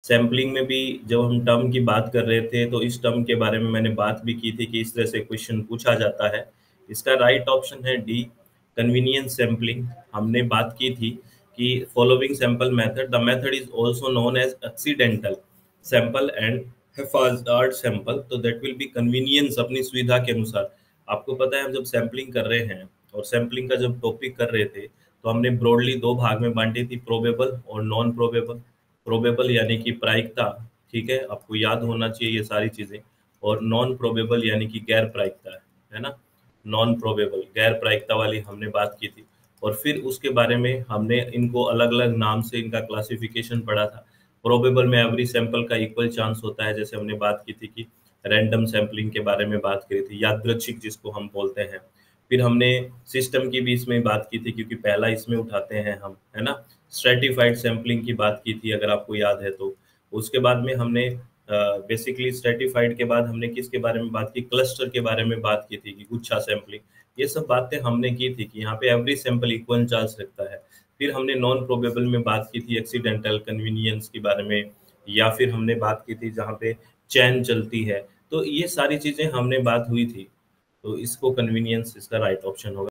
Sampling में भी जब हम टर्म की बात कर रहे थे तो इस टर्म के बारे में मैंने बात भी की थी कि इस तरह से क्वेश्चन पूछा जाता है। इसका राइट ऑप्शन है डी, कन्वीनियंस सैम्पलिंग। हमने बात की थी कि following sample method, the method is also known as accidental sample and hazard sample, तो दैट विल बी कन्वीनियंस अपनी सुविधा के अनुसार। आपको पता है हम जब सैम्पलिंग कर रहे हैं और सैम्पलिंग का जब टॉपिक कर रहे थे तो हमने ब्रॉडली दो भाग में बांटी थी, प्रोबेबल और नॉन प्रोबेबल। प्रोबेबल यानी कि प्रायिकता, ठीक है, आपको याद होना चाहिए ये सारी चीजें। और नॉन प्रोबेबल यानी कि गैर प्रायिकता है ना। नॉन प्रोबेबल गैर प्रायिकता वाली हमने बात की थी। और फिर उसके बारे में हमने इनको अलग अलग नाम से इनका क्लासिफिकेशन पढ़ा था। प्रोबेबल में एवरी सैंपल का इक्वल चांस होता है, जैसे हमने बात की थी कि रैंडम सैंपलिंग के बारे में बात करी थी, यादृच्छिक जिसको हम बोलते हैं। फिर हमने सिस्टम की भी इसमें बात की थी क्योंकि पहला इसमें उठाते हैं हम, है ना। स्ट्रेटिफाइड सैंपलिंग की बात की थी अगर आपको याद है तो। उसके बाद में हमने बेसिकली स्ट्रेटिफाइड के बाद हमने किसके बारे में बात की, क्लस्टर के बारे में बात की थी कि गुच्छा सैंपलिंग। ये सब बातें हमने की थी कि यहाँ पे एवरी सैंपल इक्वल चांस रखता है। फिर हमने नॉन प्रोबेबल में बात की थी एक्सीडेंटल कन्वीनियंस के बारे में, या फिर हमने बात की थी जहाँ पे चैन चलती है। तो ये सारी चीजें हमने बात हुई थी। तो इसको कन्वीनियंस इसका राइट ऑप्शन होगा।